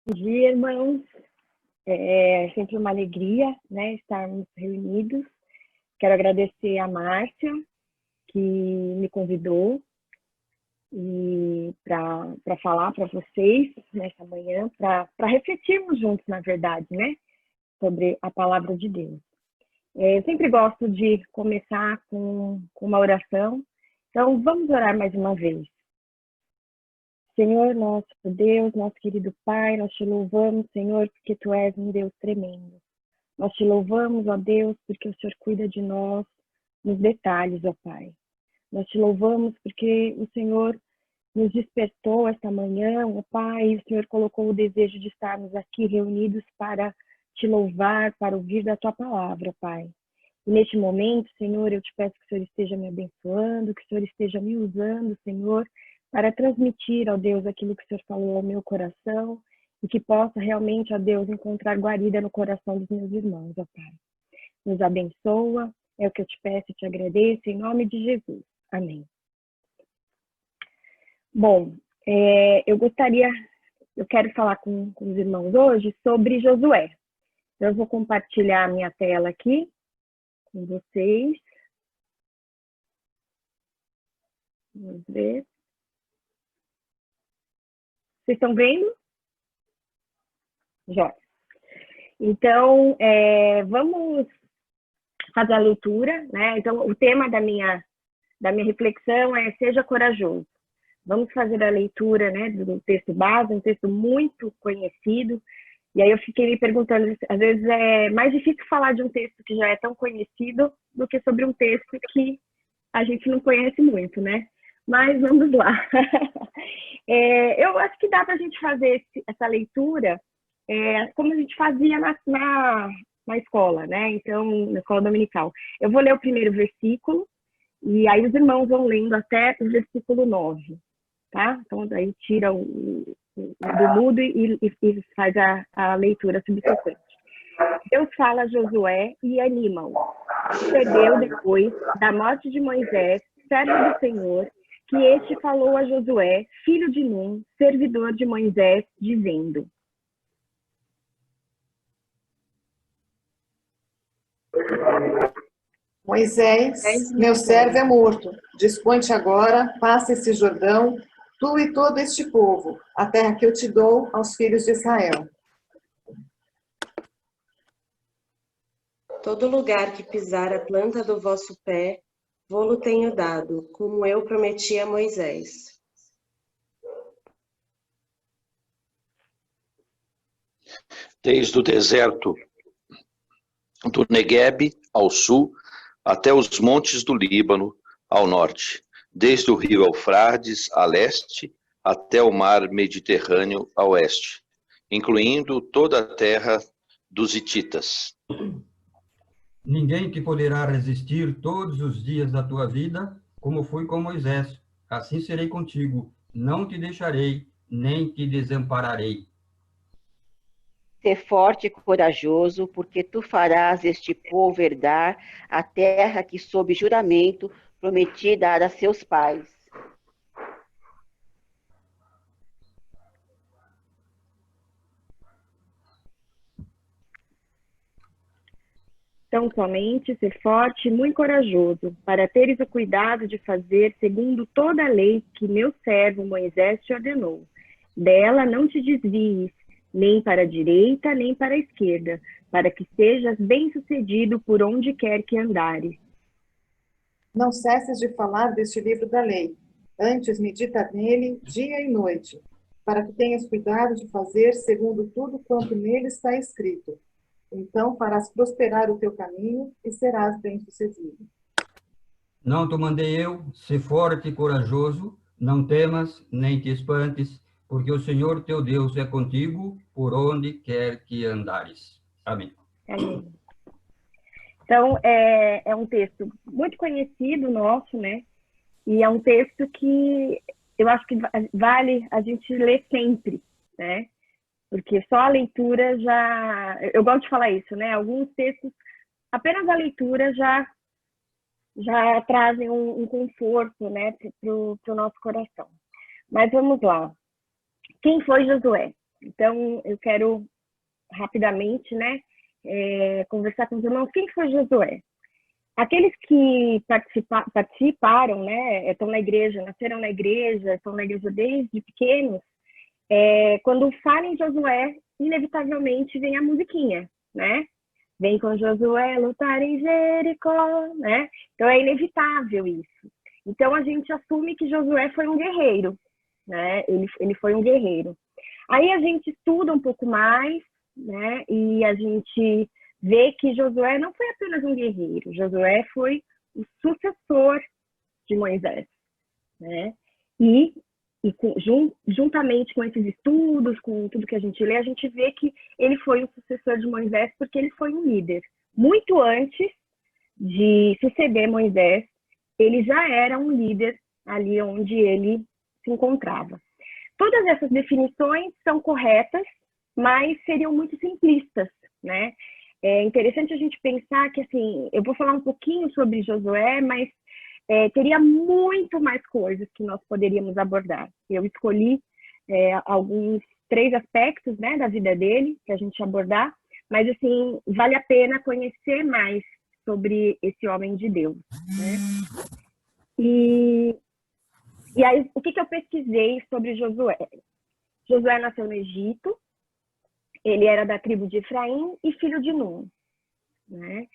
Bom dia, irmãos. É sempre uma alegria, né, estarmos reunidos. Quero agradecer a Márcia, que me convidou para falar para vocês nessa manhã, para refletirmos juntos, na verdade, né, sobre a palavra de Deus. Eu sempre gosto de começar com uma oração, então vamos orar mais uma vez. Senhor, nosso Deus, nosso querido Pai, nós te louvamos, Senhor, porque Tu és um Deus tremendo. Nós te louvamos, ó Deus, porque o Senhor cuida de nós nos detalhes, ó Pai. Nós te louvamos porque o Senhor nos despertou esta manhã, ó Pai, e o Senhor colocou o desejo de estarmos aqui reunidos para te louvar, para ouvir da Tua palavra, Pai. E neste momento, Senhor, eu te peço que o Senhor esteja me abençoando, que o Senhor esteja me usando, Senhor, para transmitir, ó Deus, aquilo que o Senhor falou ao meu coração e que possa realmente, ó Deus, encontrar guarida no coração dos meus irmãos, ó Pai. Nos abençoa, é o que eu te peço e te agradeço, em nome de Jesus. Amém. Bom, eu quero falar com os irmãos hoje sobre Josué. Eu vou compartilhar a minha tela aqui com vocês. Vamos ver. Vocês estão vendo? Jóia. Então, vamos fazer a leitura, né? Então, o tema da minha reflexão é Seja Corajoso. Vamos fazer a leitura, né, do texto base, um texto muito conhecido. E aí eu fiquei me perguntando, às vezes é mais difícil falar de um texto que já é tão conhecido do que sobre um texto que a gente não conhece muito, né? Mas vamos lá. Eu acho que dá para a gente fazer essa leitura como a gente fazia na escola, né? Então, na escola dominical. Eu vou ler o primeiro versículo e aí os irmãos vão lendo até o versículo 9, tá? Então, daí tira do mudo e faz a leitura subsequente. Deus fala a Josué e anima-o. Sucedeu depois da morte de Moisés, servo do Senhor, que este falou a Josué, filho de Num, servidor de Moisés, dizendo: Moisés, meu servo é morto. Dispõe-te agora, passa esse Jordão, tu e todo este povo, a terra que eu te dou aos filhos de Israel. Todo lugar que pisar a planta do vosso pé, vô-lo tenho dado, como eu prometi a Moisés. Desde o deserto do Neguebe ao sul, até os montes do Líbano ao norte, desde o rio Eufrates a leste, até o mar Mediterrâneo a oeste, incluindo toda a terra dos hititas. Ninguém te poderá resistir todos os dias da tua vida, como fui com Moisés. Assim serei contigo, não te deixarei, nem te desampararei. Ser forte e corajoso, porque tu farás este povo herdar a terra que, sob juramento, prometi dar a seus pais. Tão somente ser forte e muito corajoso, para teres o cuidado de fazer segundo toda a lei que meu servo Moisés te ordenou. Dela não te desvies, nem para a direita, nem para a esquerda, para que sejas bem-sucedido por onde quer que andares. Não cesses de falar deste livro da lei. Antes medita nele dia e noite, para que tenhas cuidado de fazer segundo tudo quanto nele está escrito. Então farás prosperar o teu caminho e serás bem-sucedido. Não te mandei eu, ser forte e corajoso, não temas, nem te espantes, porque o Senhor teu Deus é contigo, por onde quer que andares. Amém. Amém. Então, é um texto muito conhecido nosso, né? E é um texto que eu acho que vale a gente ler sempre, né? Porque só a leitura já... Eu gosto de falar isso, né? Alguns textos, apenas a leitura já trazem um conforto, né, para o nosso coração. Mas vamos lá. Quem foi Josué? Então, eu quero rapidamente, né, conversar com os irmãos. Quem foi Josué? Aqueles que participaram, né, estão na igreja, nasceram na igreja, estão na igreja desde pequenos, quando falam em Josué, inevitavelmente vem a musiquinha, né? Vem com Josué lutar em Jericó, né? Então é inevitável isso. Então a gente assume que Josué foi um guerreiro, né? Ele foi um guerreiro. Aí a gente estuda um pouco mais, né? E a gente vê que Josué não foi apenas um guerreiro. Josué foi o sucessor de Moisés, né? E juntamente com esses estudos, com tudo que a gente lê, a gente vê que ele foi o sucessor de Moisés porque ele foi um líder. Muito antes de suceder Moisés, ele já era um líder ali onde ele se encontrava. Todas essas definições são corretas, mas seriam muito simplistas, né? É interessante a gente pensar que, assim, eu vou falar um pouquinho sobre Josué, mas teria muito mais coisas que nós poderíamos abordar. Eu escolhi alguns 3 aspectos, né, da vida dele que a gente abordar, mas assim vale a pena conhecer mais sobre esse homem de Deus, né? E aí o que eu pesquisei sobre Josué? Josué nasceu no Egito, ele era da tribo de Efraim e filho de Num, né?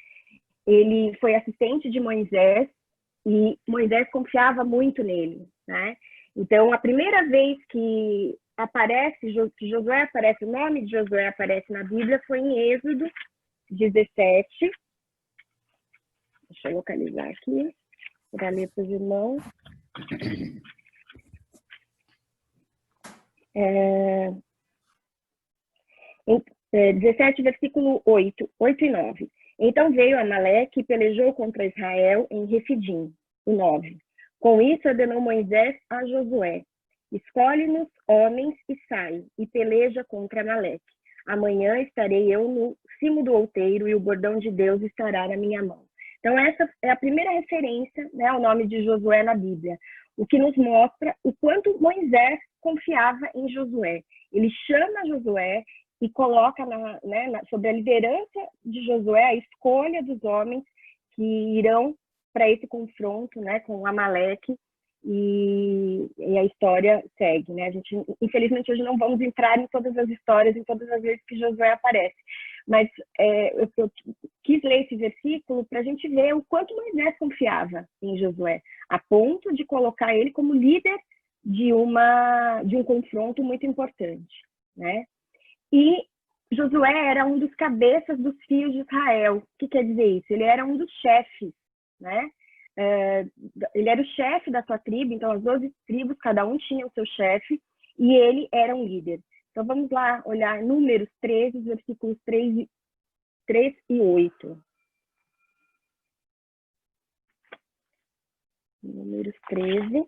Ele foi assistente de Moisés e Moisés confiava muito nele, né? Então, a primeira vez que Josué aparece, o nome de Josué aparece na Bíblia foi em Êxodo 17. Deixa eu localizar aqui, para ler para os irmãos. 17, versículo 8 e 9. Então veio Amaleque e pelejou contra Israel em Refidim, o 9. Com isso ordenou Moisés a Josué: escolhe-nos homens e sai, e peleja contra Amaleque. Amanhã estarei eu no cimo do outeiro e o bordão de Deus estará na minha mão. Então essa é a primeira referência, né, ao nome de Josué na Bíblia, o que nos mostra o quanto Moisés confiava em Josué. Ele chama Josué e coloca sobre a liderança de Josué a escolha dos homens que irão para esse confronto, né, com Amaleque, e a história segue, né? A gente, infelizmente, hoje não vamos entrar em todas as histórias, em todas as vezes que Josué aparece, mas eu quis ler esse versículo para a gente ver o quanto Moisés confiava em Josué, a ponto de colocar ele como líder de um confronto muito importante, né? E Josué era um dos cabeças dos filhos de Israel. O que quer dizer isso? Ele era um dos chefes, né? Ele era o chefe da sua tribo, então as 12 tribos, cada um tinha o seu chefe, e ele era um líder. Então vamos lá olhar Números 13, versículos 3 e 8. Números 13.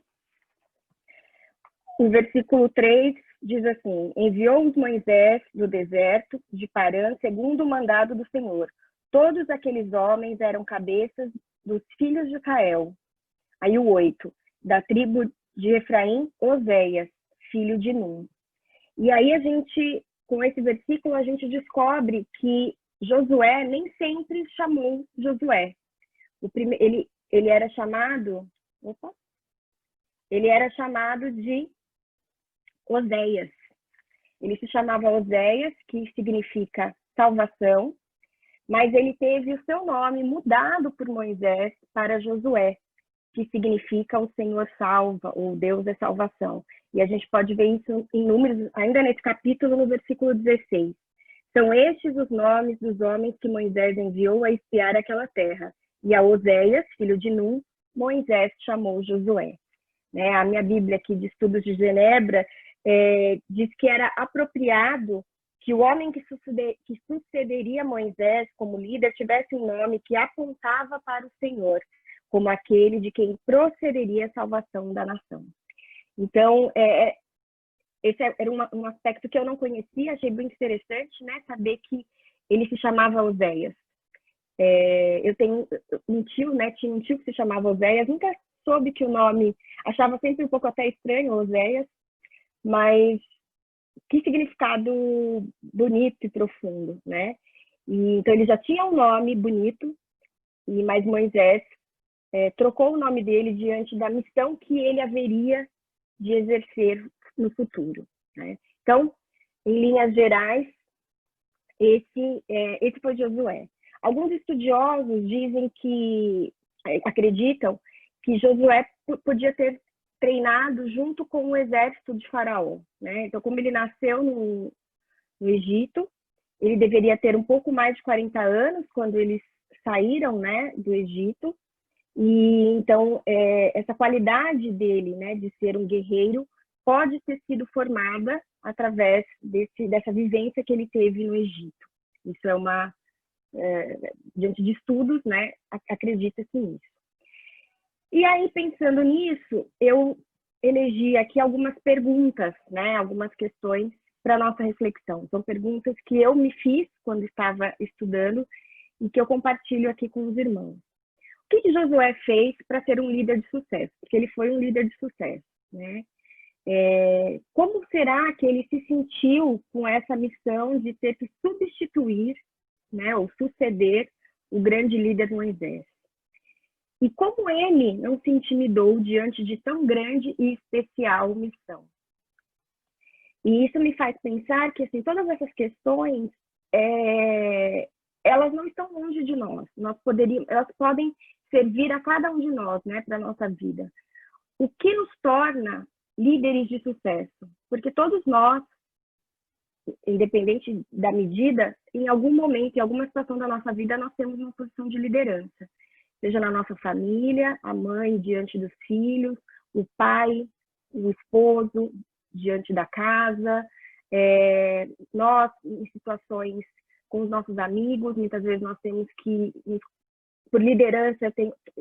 O versículo 3 diz assim: enviou-os Moisés do deserto de Parã, segundo o mandado do Senhor. Todos aqueles homens eram cabeças dos filhos de Israel. Aí o 8, da tribo de Efraim, Oséias, filho de Num. E aí com esse versículo, a gente descobre que Josué nem sempre chamou Josué. Ele era chamado de Oséias. Ele se chamava Oséias, que significa salvação, mas ele teve o seu nome mudado por Moisés para Josué, que significa o Senhor salva, ou Deus é salvação. E a gente pode ver isso em Números, ainda nesse capítulo, no versículo 16. São estes os nomes dos homens que Moisés enviou a espiar aquela terra. E a Oséias, filho de Num, Moisés chamou Josué. Né? A minha Bíblia aqui de Estudos de Genebra diz que era apropriado que o homem que sucederia Moisés como líder tivesse um nome que apontava para o Senhor, como aquele de quem procederia a salvação da nação. Então, esse era um aspecto que eu não conhecia, achei muito interessante, né, saber que ele se chamava Oséias. Eu tenho um tio, né, tinha um tio que se chamava Oséias, nunca soube que o nome, achava sempre um pouco até estranho, Oséias, mas que significado bonito e profundo, né? E, então, ele já tinha um nome bonito, mas Moisés trocou o nome dele diante da missão que ele haveria de exercer no futuro, né? Então, em linhas gerais, esse foi Josué. Alguns estudiosos dizem acreditam que Josué podia ter treinado junto com o exército de Faraó, né? Então, como ele nasceu no Egito, ele deveria ter um pouco mais de 40 anos quando eles saíram, né, do Egito. E então essa qualidade dele, né, de ser um guerreiro, pode ter sido formada através dessa vivência que ele teve no Egito. Isso diante de estudos, né, acredita-se nisso. E aí, pensando nisso, eu elegi aqui algumas perguntas, né, algumas questões para nossa reflexão. São perguntas que eu me fiz quando estava estudando e que eu compartilho aqui com os irmãos. O que Josué fez para ser um líder de sucesso? Porque ele foi um líder de sucesso, né? Como será que ele se sentiu com essa missão de ter que substituir, né, ou suceder o grande líder Moisés? E como ele não se intimidou diante de tão grande e especial missão? E isso me faz pensar que, assim, todas essas questões, elas não estão longe de nós. Elas podem servir a cada um de nós, né, para a nossa vida. O que nos torna líderes de sucesso? Porque todos nós, independente da medida, em algum momento, em alguma situação da nossa vida, nós temos uma posição de liderança. Seja na nossa família, a mãe diante dos filhos, o pai, o esposo diante da casa, nós em situações com os nossos amigos, muitas vezes nós temos que, por liderança,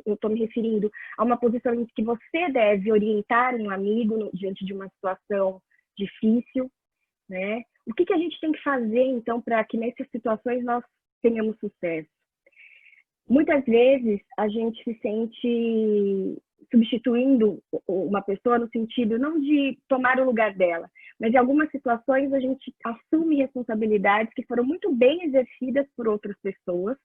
eu estou me referindo a uma posição em que você deve orientar um amigo diante de uma situação difícil, né? O que a gente tem que fazer, então, para que nessas situações nós tenhamos sucesso? Muitas vezes a gente se sente substituindo uma pessoa no sentido não de tomar o lugar dela, mas em algumas situações a gente assume responsabilidades que foram muito bem exercidas por outras pessoas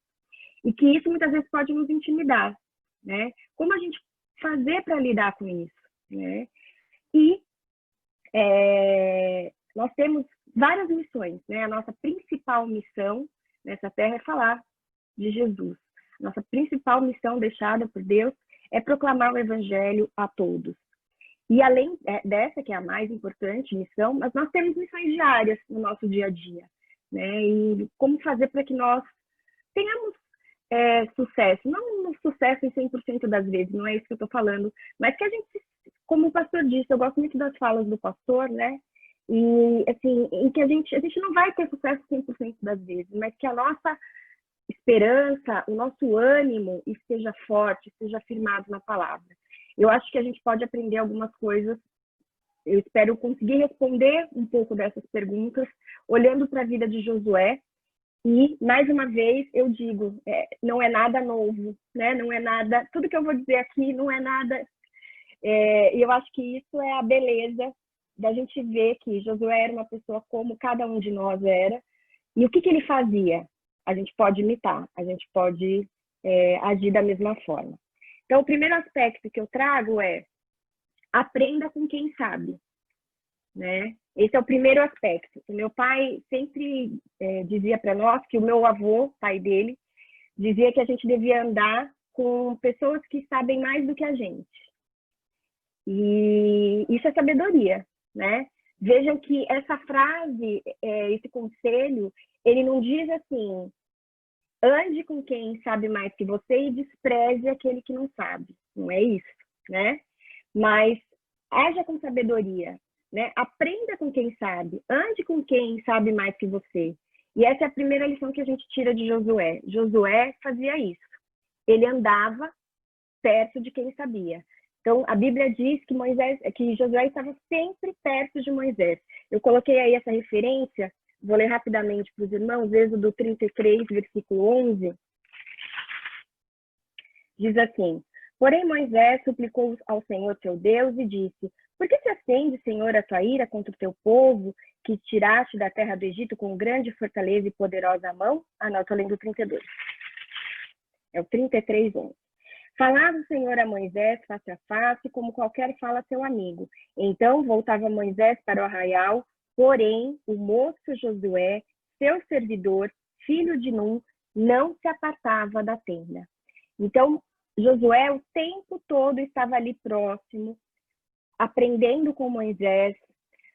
e que isso muitas vezes pode nos intimidar, né? Como a gente fazer para lidar com isso, né? E nós temos várias missões, né? A nossa principal missão nessa terra é falar de Jesus. Nossa principal missão deixada por Deus é proclamar o evangelho a todos. E além dessa, que é a mais importante missão, mas nós temos missões diárias no nosso dia a dia, né? E como fazer para que nós tenhamos sucesso, não no sucesso em 100% das vezes, não é isso que eu estou falando, mas que a gente, como o pastor disse, eu gosto muito das falas do pastor, né? E assim, em que a gente não vai ter sucesso 100% das vezes, mas que a nossa esperança, o nosso ânimo esteja forte, esteja firmado na palavra. Eu acho que a gente pode aprender algumas coisas. Eu espero conseguir responder um pouco dessas perguntas, olhando para a vida de Josué. E, mais uma vez, eu digo, não é nada novo, né? Não é nada, tudo que eu vou dizer aqui não é nada. E eu acho que isso é a beleza da gente ver que Josué era uma pessoa como cada um de nós era. E o que ele fazia? A gente pode imitar, a gente pode agir da mesma forma. Então, o primeiro aspecto que eu trago é aprenda com quem sabe, né? Esse é o primeiro aspecto. O meu pai sempre dizia para nós que o meu avô, pai dele, dizia que a gente devia andar com pessoas que sabem mais do que a gente. E isso é sabedoria, né? Vejam que essa frase, esse conselho, ele não diz assim, ande com quem sabe mais que você e despreze aquele que não sabe. Não é isso, né? Mas haja com sabedoria, né? Aprenda com quem sabe, ande com quem sabe mais que você. E essa é a primeira lição que a gente tira de Josué. Josué fazia isso. Ele andava perto de quem sabia. Então, a Bíblia diz que Josué estava sempre perto de Moisés. Eu coloquei aí essa referência, vou ler rapidamente para os irmãos, Êxodo 33, versículo 11. Diz assim, Porém, Moisés suplicou ao Senhor teu Deus e disse: por que se acende, Senhor, a tua ira contra o teu povo, que tiraste da terra do Egito com grande fortaleza e poderosa mão? Ah, não, estou lendo o 32. É o 33:11. Falava o Senhor a Moisés face a face, como qualquer fala a seu amigo. Então voltava Moisés para o arraial, porém o moço Josué, seu servidor, filho de Nun, não se apartava da tenda. Então, Josué o tempo todo estava ali próximo, aprendendo com Moisés,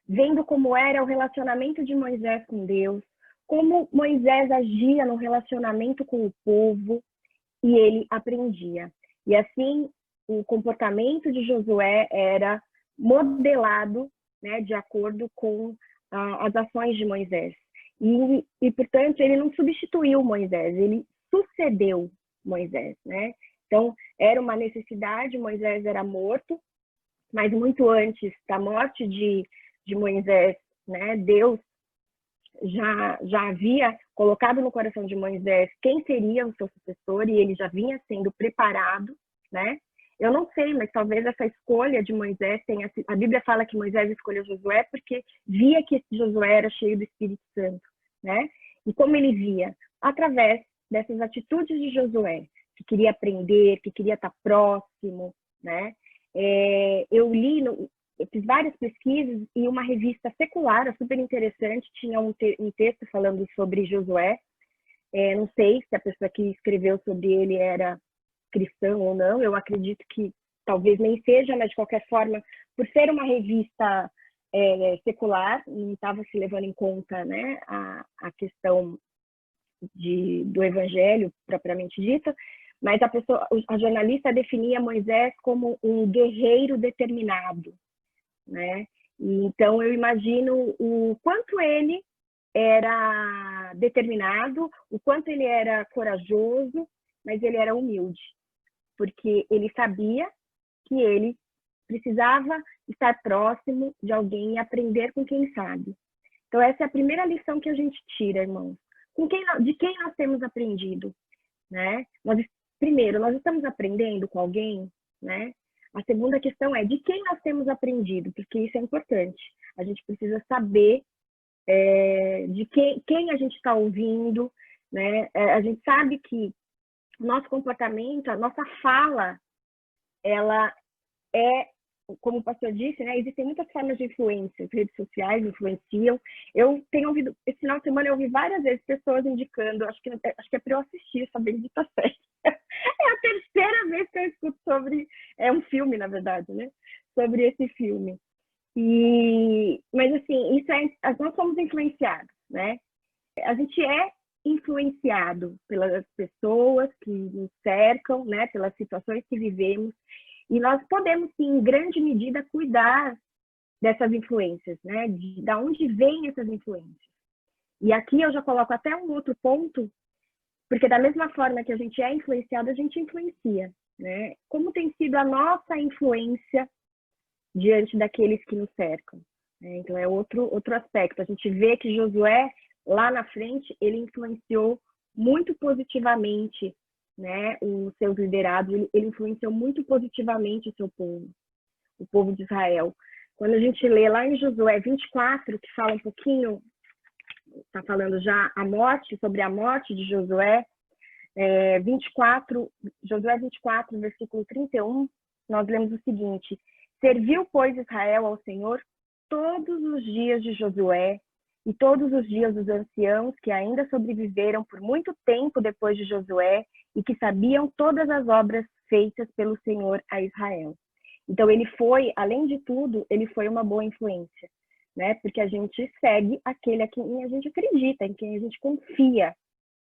vendo como era o relacionamento de Moisés com Deus, como Moisés agia no relacionamento com o povo, e ele aprendia. E assim, o comportamento de Josué era modelado, né, de acordo com as ações de Moisés. E, portanto, ele não substituiu Moisés, ele sucedeu Moisés, né? Então, era uma necessidade, Moisés era morto, mas muito antes da morte de Moisés, né, Deus já havia colocado no coração de Moisés quem seria o seu sucessor, e ele já vinha sendo preparado, né? Eu não sei, mas talvez essa escolha de Moisés tenha sido... A Bíblia fala que Moisés escolheu Josué porque via que Josué era cheio do Espírito Santo, né? E como ele via? Através dessas atitudes de Josué, que queria aprender, que queria estar próximo, né? Eu fiz várias pesquisas e uma revista secular, super interessante, tinha um texto falando sobre Josué. Não sei se a pessoa que escreveu sobre ele era cristão ou não, eu acredito que talvez nem seja, mas de qualquer forma, por ser uma revista secular, não estava se levando em conta, né, a questão do evangelho propriamente dita, mas a jornalista definia Moisés como um guerreiro determinado, né? Então eu imagino o quanto ele era determinado, o quanto ele era corajoso, mas ele era humilde, porque ele sabia que ele precisava estar próximo de alguém e aprender com quem sabe. Então essa é a primeira lição que a gente tira, irmãos. De quem nós temos aprendido, né? Primeiro, nós estamos aprendendo com alguém, né? A segunda questão é de quem nós temos aprendido, porque isso é importante. A gente precisa saber de quem a gente está ouvindo, né? A gente sabe que o nosso comportamento, a nossa fala, ela como o pastor disse, né? Existem muitas formas de influência, as redes sociais influenciam. Eu tenho ouvido, esse final de semana eu ouvi várias vezes pessoas indicando, acho que é para eu assistir essa bendita série. É a terceira vez que eu escuto sobre, um filme, na verdade, né? Sobre esse filme. Mas assim, nós somos influenciados, né? A gente é influenciado pelas pessoas que nos cercam, né? Pelas situações que vivemos, e nós podemos, sim, em grande medida, cuidar dessas influências, né? De onde vêm essas influências. E aqui eu já coloco até um outro ponto, porque da mesma forma que a gente é influenciado, a gente influencia, né? Como tem sido a nossa influência diante daqueles que nos cercam, né? Então é outro aspecto. A gente vê que Josué, lá na frente, ele influenciou muito positivamente, né, os seus liderados, ele influenciou muito positivamente o seu povo, o povo de Israel. Quando a gente lê lá em Josué 24, que fala um pouquinho, está falando já sobre a morte de Josué, Josué 24, versículo 31, nós lemos o seguinte: serviu, pois, Israel ao Senhor todos os dias de Josué e todos os dias dos anciãos que ainda sobreviveram por muito tempo depois de Josué e que sabiam todas as obras feitas pelo Senhor a Israel. Então ele foi, além de tudo, ele foi uma boa influência, né? Porque a gente segue aquele a quem a gente acredita, em quem a gente confia.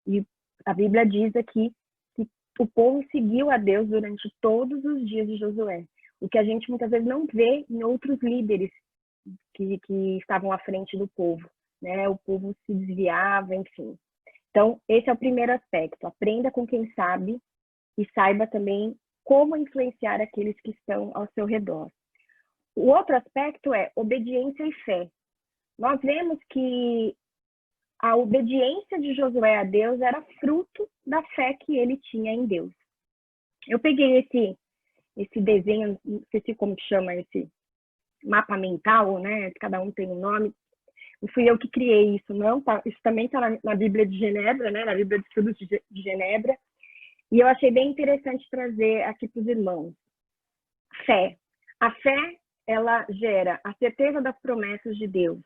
E a Bíblia diz aqui que o povo seguiu a Deus durante todos os dias de Josué, o que a gente muitas vezes não vê em outros líderes que estavam à frente do povo, né? O povo se desviava, enfim. Então, esse é o primeiro aspecto. Aprenda com quem sabe e saiba também como influenciar aqueles que estão ao seu redor. O outro aspecto é obediência e fé. Nós vemos que a obediência de Josué a Deus era fruto da fé que ele tinha em Deus. Eu peguei esse desenho, não sei como que chama esse mapa mental, né? Cada um tem um nome. Não fui eu que criei isso, não. Tá, isso também está na Bíblia de Genebra, né? Na Bíblia de Estudos de Genebra. E eu achei bem interessante trazer aqui para os irmãos. Fé. A fé, ela gera a certeza das promessas de Deus.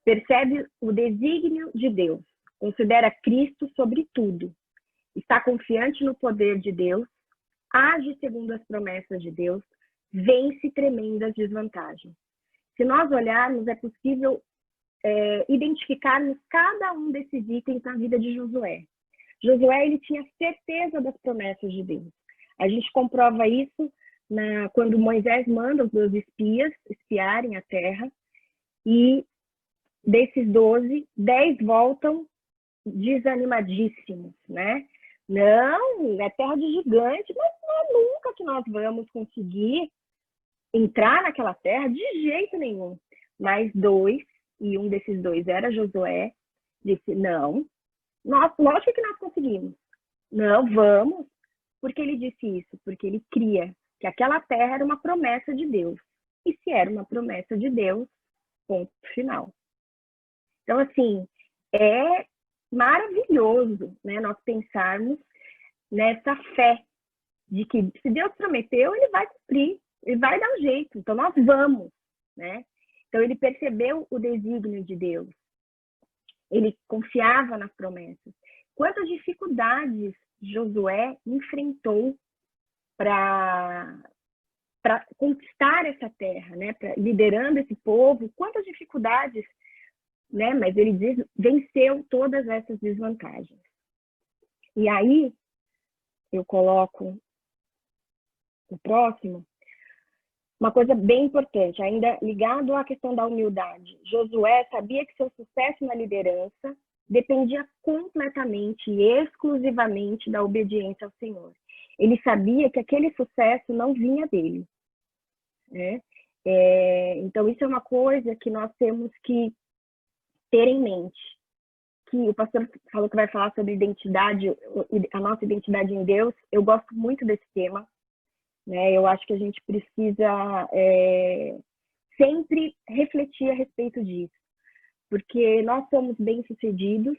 Percebe o desígnio de Deus. Considera Cristo sobre tudo. Está confiante no poder de Deus. Age segundo as promessas de Deus. Vence tremendas desvantagens. Se nós olharmos, é possível identificarmos cada um desses itens na vida de Josué. Josué, ele tinha certeza das promessas de Deus. A gente comprova isso quando Moisés manda os 12 espias espiarem a terra, e desses 12, 10 voltam desanimadíssimos, né? Não, é terra de gigante, mas não é nunca que nós vamos conseguir entrar naquela terra, de jeito nenhum. Mas 2, e um desses 2 era Josué, disse, não, lógico que nós conseguimos. Não, vamos. Por que ele disse isso? Porque ele cria que aquela terra era uma promessa de Deus. E se era uma promessa de Deus, ponto final. Então, assim, é maravilhoso, né, nós pensarmos nessa fé de que se Deus prometeu, ele vai cumprir, ele vai dar um jeito. Então, nós vamos, né? Então, ele percebeu o desígnio de Deus. Ele confiava nas promessas. Quantas dificuldades Josué enfrentou para conquistar essa terra, né? Liderando esse povo, quantas dificuldades, né? Mas ele diz, venceu todas essas desvantagens. E aí, eu coloco o próximo, uma coisa bem importante, ainda ligado à questão da humildade. Josué sabia que seu sucesso na liderança dependia completamente e exclusivamente da obediência ao Senhor. Ele sabia que aquele sucesso não vinha dele, né? Então, isso é uma coisa que nós temos que ter em mente. Que o pastor falou que vai falar sobre identidade, a nossa identidade em Deus. Eu gosto muito desse tema, né? Eu acho que a gente precisa sempre refletir a respeito disso, porque nós somos bem-sucedidos,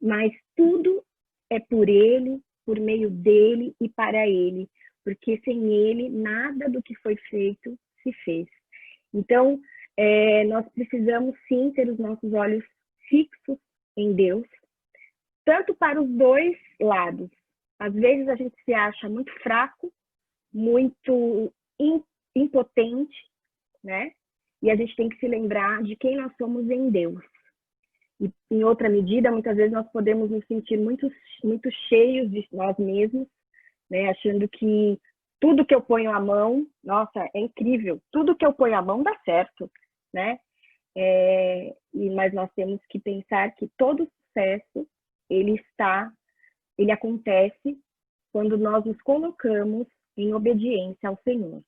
mas tudo é por Ele, por meio dele e para Ele, porque sem Ele nada do que foi feito se fez. Então, nós precisamos sim ter os nossos olhos fixos em Deus, tanto para os dois lados. Às vezes a gente se acha muito fraco, muito impotente, né? E a gente tem que se lembrar de quem nós somos em Deus. E, em outra medida, muitas vezes nós podemos nos sentir muito, muito cheios de nós mesmos, né? Achando que tudo que eu ponho a mão, nossa, é incrível, tudo que eu ponho a mão dá certo, né? Mas nós temos que pensar que todo sucesso, ele acontece quando nós nos colocamos em obediência ao Senhor.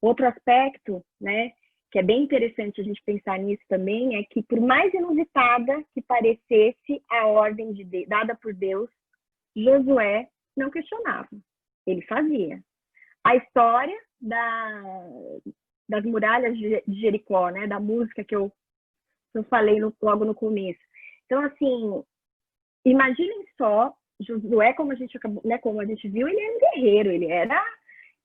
Outro aspecto, né, que é bem interessante a gente pensar nisso também, é que por mais inusitada que parecesse a ordem dada por Deus, Josué não questionava, ele fazia. A história das muralhas de Jericó, né, da música que eu falei logo no começo. Então, assim, imaginem só, Josué, como a gente viu, ele era um guerreiro,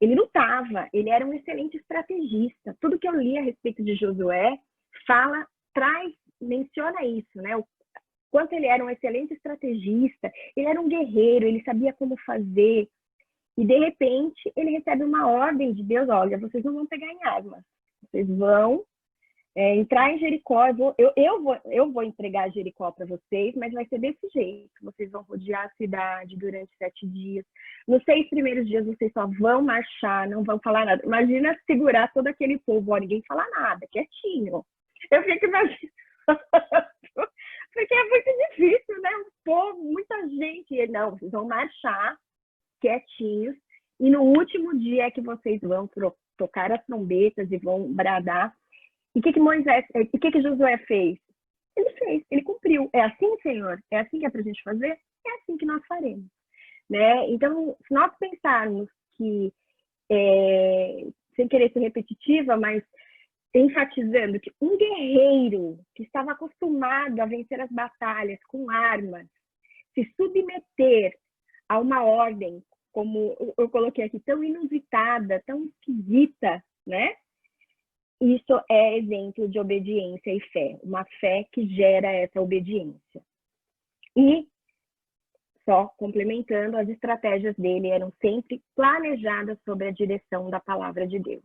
ele lutava, ele era um excelente estrategista. Tudo que eu li a respeito de Josué menciona isso, né? O quanto ele era um excelente estrategista, ele era um guerreiro, ele sabia como fazer. E, de repente, ele recebe uma ordem de Deus, olha, vocês não vão pegar em armas, vocês vão entrar em Jericó, eu vou entregar Jericó para vocês, mas vai ser desse jeito. Vocês vão rodear a cidade durante 7 dias. Nos 6 primeiros dias, vocês só vão marchar, não vão falar nada. Imagina segurar todo aquele povo, ninguém falar nada, quietinho. Eu fico imaginando. Porque é muito difícil, né? Um povo, muita gente. Não, vocês vão marchar quietinhos. E no último dia é que vocês vão tocar as trombetas e vão bradar. E o que Josué fez? Ele fez, ele cumpriu. É assim, Senhor? É assim que é para a gente fazer? É assim que nós faremos. Né? Então, se nós pensarmos que, sem querer ser repetitiva, mas enfatizando que um guerreiro que estava acostumado a vencer as batalhas com armas, se submeter a uma ordem, como eu coloquei aqui, tão inusitada, tão esquisita, né? Isso é exemplo de obediência e fé, uma fé que gera essa obediência. E, só complementando, as estratégias dele eram sempre planejadas sob a direção da palavra de Deus.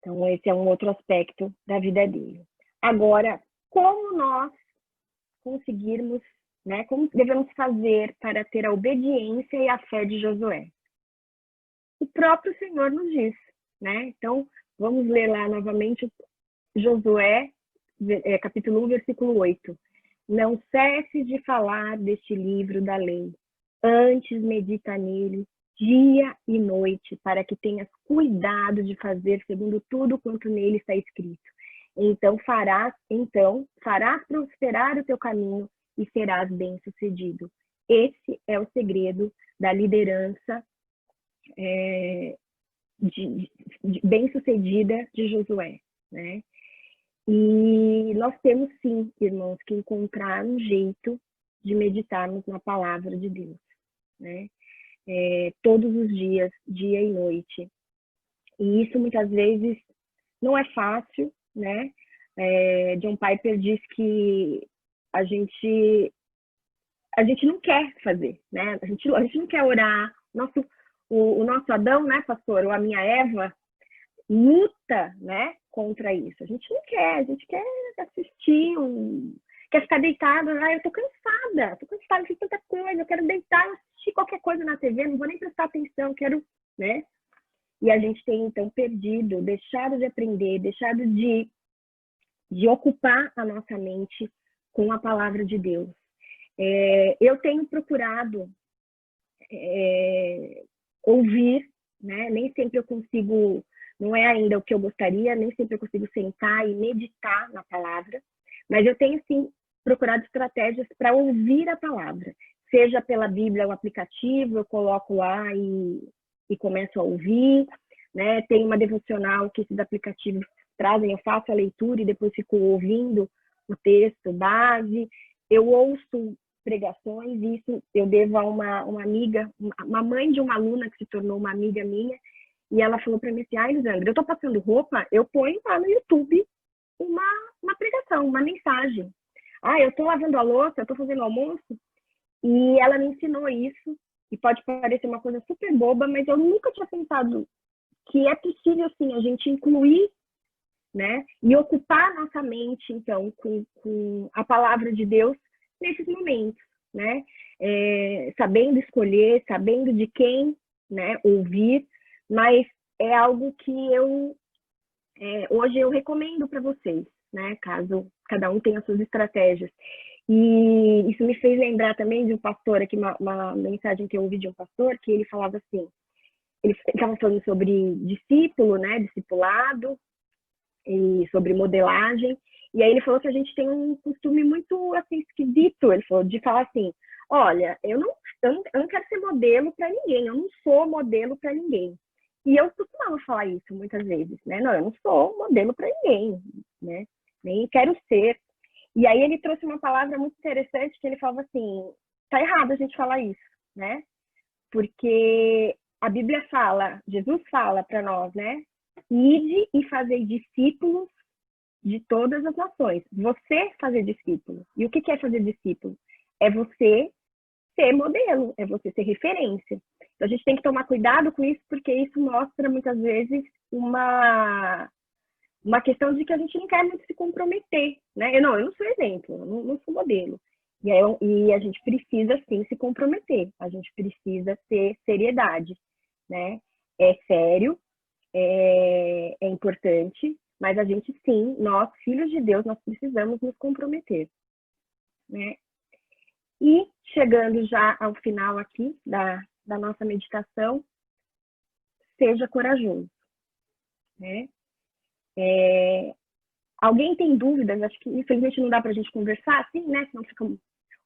Então, esse é um outro aspecto da vida dele. Agora, como nós conseguirmos, né, como devemos fazer para ter a obediência e a fé de Josué? O próprio Senhor nos diz, né? Então, vamos ler lá novamente Josué, capítulo 1, versículo 8. Não cesse de falar deste livro da lei, antes medita nele dia e noite, para que tenhas cuidado de fazer segundo tudo quanto nele está escrito. Então farás prosperar o teu caminho e serás bem-sucedido. Esse é o segredo da liderança bem-sucedida de Josué, né? E nós temos sim, irmãos, que encontrar um jeito de meditarmos na palavra de Deus, né? Todos os dias, dia e noite. E isso muitas vezes não é fácil, né? John Piper diz que a gente não quer fazer, né? A gente não quer orar. O nosso Adão, né, pastor, ou a minha Eva, luta, né, contra isso. A gente não quer, a gente quer assistir, quer ficar deitado. Eu tô cansada, fiz tanta coisa, eu quero deitar, assistir qualquer coisa na TV, não vou nem prestar atenção, quero, né? E a gente tem, então, perdido, deixado de aprender, deixado de ocupar a nossa mente com a palavra de Deus. Eu tenho procurado ouvir, né? Nem sempre eu consigo, não é ainda o que eu gostaria, nem sempre eu consigo sentar e meditar na palavra, mas eu tenho, sim, procurado estratégias para ouvir a palavra, seja pela Bíblia, o aplicativo, eu coloco lá e começo a ouvir, né? Tem uma devocional que esses aplicativos trazem, eu faço a leitura e depois fico ouvindo o texto base, eu ouço pregações, isso eu devo a uma amiga, uma mãe de uma aluna que se tornou uma amiga minha, e ela falou para mim assim, Elisandra, eu tô passando roupa, eu ponho lá no YouTube uma pregação, uma mensagem. Eu tô lavando a louça, eu tô fazendo almoço, e ela me ensinou isso, e pode parecer uma coisa super boba, mas eu nunca tinha pensado que é possível, sim, a gente incluir, né, e ocupar nossa mente, então, com a palavra de Deus nesses momentos, né, sabendo escolher, sabendo de quem, né, ouvir, mas é algo que hoje eu recomendo para vocês, né, caso cada um tenha suas estratégias. E isso me fez lembrar também de um pastor aqui, uma mensagem que eu ouvi de um pastor, que ele falava assim, ele estava falando sobre discípulo, né, discipulado, e sobre modelagem, e aí ele falou que a gente tem um costume muito, assim, esquisito, ele falou, de falar assim, olha, eu não quero ser modelo para ninguém, eu não sou modelo para ninguém. E eu costumava falar isso muitas vezes, né? Não, eu não sou modelo para ninguém, né? Nem quero ser. E aí ele trouxe uma palavra muito interessante, que ele falava assim, tá errado a gente falar isso, né? Porque a Bíblia fala, Jesus fala para nós, né? Ide e fazer discípulos de todas as nações. Você fazer discípulo. E o que é fazer discípulo? É você ser modelo, é você ser referência. Então, a gente tem que tomar cuidado com isso, porque isso mostra, muitas vezes, uma questão de que a gente não quer muito se comprometer, né? Eu não sou exemplo, eu não sou modelo. E a gente precisa, sim, se comprometer. A gente precisa ter seriedade, né? É sério, é importante, mas a gente, sim, nós, filhos de Deus, nós precisamos nos comprometer, né? E chegando já ao final aqui da nossa meditação, seja corajoso, né? Alguém tem dúvidas? Acho que infelizmente não dá para a gente conversar assim, né? Senão fica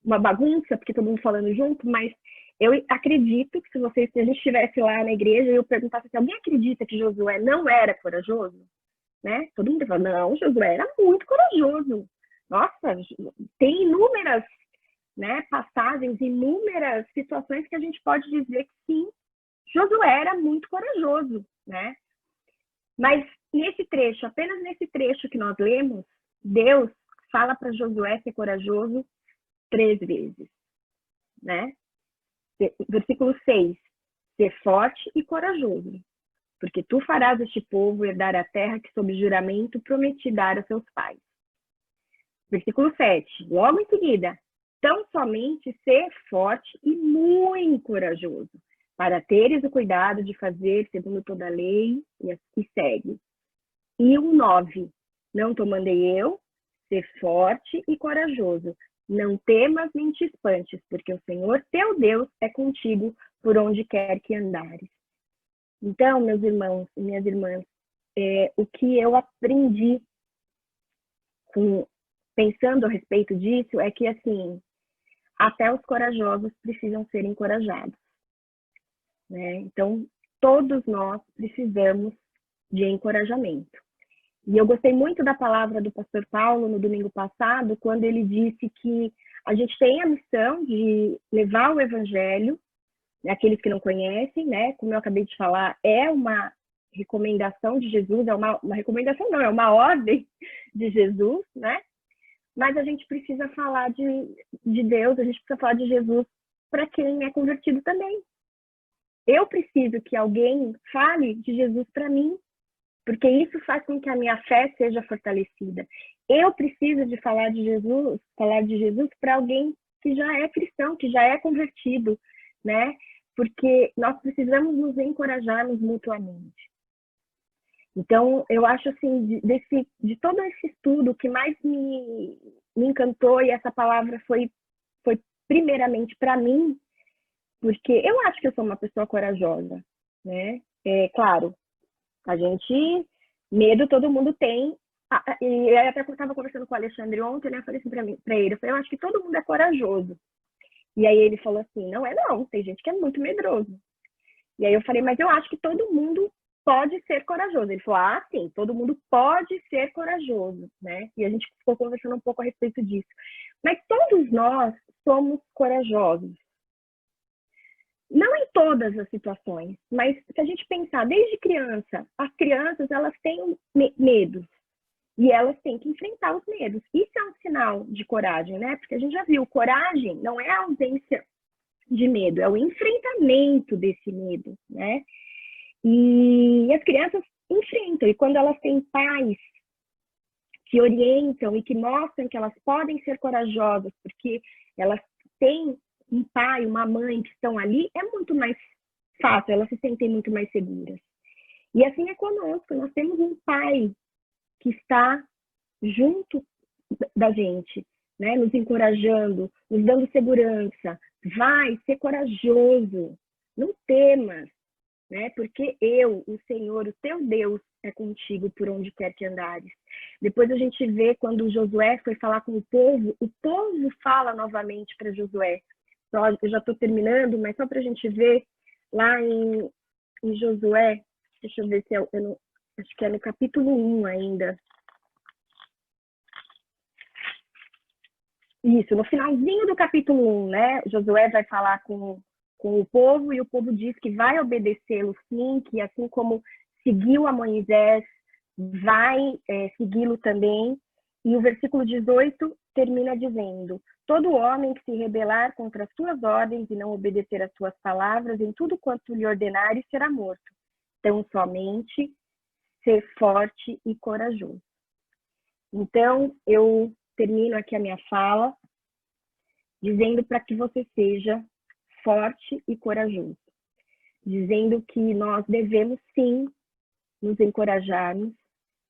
uma bagunça, porque todo mundo falando junto, mas eu acredito que se a gente estivesse lá na igreja e eu perguntasse se alguém acredita que Josué não era corajoso, né? Todo mundo fala, não, Josué era muito corajoso. Nossa, tem inúmeras, né, passagens, inúmeras situações que a gente pode dizer que sim, Josué era muito corajoso, né? Mas nesse trecho, apenas nesse trecho que nós lemos, Deus fala para Josué ser corajoso 3 vezes, né? Versículo 6, ser forte e corajoso, porque tu farás este povo herdar a terra que sob juramento prometi dar a seus pais. Versículo 7, logo em seguida, tão somente ser forte e muito corajoso, para teres o cuidado de fazer segundo toda a lei, e segue. E o 9, não te mandei eu, ser forte e corajoso, não temas nem te espantes, porque o Senhor teu Deus é contigo por onde quer que andares. Então, meus irmãos e minhas irmãs, o que eu aprendi pensando a respeito disso é que, assim, até os corajosos precisam ser encorajados, né? Então, todos nós precisamos de encorajamento. E eu gostei muito da palavra do pastor Paulo no domingo passado, quando ele disse que a gente tem a missão de levar o evangelho, aqueles que não conhecem, né? Como eu acabei de falar, é uma recomendação de Jesus, é uma recomendação não, é uma ordem de Jesus, né? Mas a gente precisa falar de Deus, a gente precisa falar de Jesus para quem é convertido também. Eu preciso que alguém fale de Jesus para mim, porque isso faz com que a minha fé seja fortalecida. Eu preciso de falar de Jesus para alguém que já é cristão, que já é convertido, né? Porque nós precisamos nos encorajarmos mutuamente. Então, eu acho assim, de todo esse estudo, o que mais me encantou, e essa palavra foi primeiramente para mim, porque eu acho que eu sou uma pessoa corajosa, né? Claro, medo todo mundo tem, e até que eu estava conversando com o Alexandre ontem, né? Eu falei assim para ele, eu acho que todo mundo é corajoso. E aí ele falou assim, não, tem gente que é muito medroso. E aí eu falei, mas eu acho que todo mundo pode ser corajoso. Ele falou, sim, todo mundo pode ser corajoso, né? E a gente ficou conversando um pouco a respeito disso. Mas todos nós somos corajosos. Não em todas as situações, mas se a gente pensar, desde criança, as crianças, elas têm medos. E elas têm que enfrentar os medos. Isso é um sinal de coragem, né? Porque a gente já viu, coragem não é a ausência de medo, é o enfrentamento desse medo, né? E as crianças enfrentam, e quando elas têm pais que orientam e que mostram que elas podem ser corajosas, porque elas têm um pai, uma mãe que estão ali, é muito mais fácil, elas se sentem muito mais seguras. E assim é conosco, nós temos um pai que está junto da gente, né? Nos encorajando, nos dando segurança. Vai, ser corajoso, não temas, né? Porque o Senhor, o teu Deus, é contigo por onde quer que andares. Depois a gente vê quando Josué foi falar com o povo fala novamente para Josué. Eu já estou terminando, mas só para a gente ver lá em Josué, deixa eu ver se acho que é no capítulo 1 ainda. Isso, no finalzinho do capítulo 1, né? Josué vai falar com o povo e o povo diz que vai obedecê-lo sim, que assim como seguiu a Moisés, vai segui-lo também. E o versículo 18 termina dizendo: todo homem que se rebelar contra as tuas ordens e não obedecer às tuas palavras, em tudo quanto lhe ordenares, será morto. Então, somente ser forte e corajoso. Então, eu termino aqui a minha fala dizendo para que você seja forte e corajoso. Dizendo que nós devemos, sim, nos encorajarmos,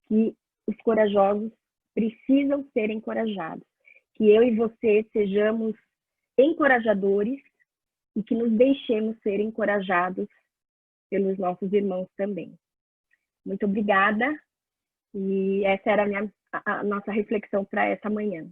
que os corajosos precisam ser encorajados. Que eu e você sejamos encorajadores e que nos deixemos ser encorajados pelos nossos irmãos também. Muito obrigada. E essa era a nossa reflexão para essa manhã.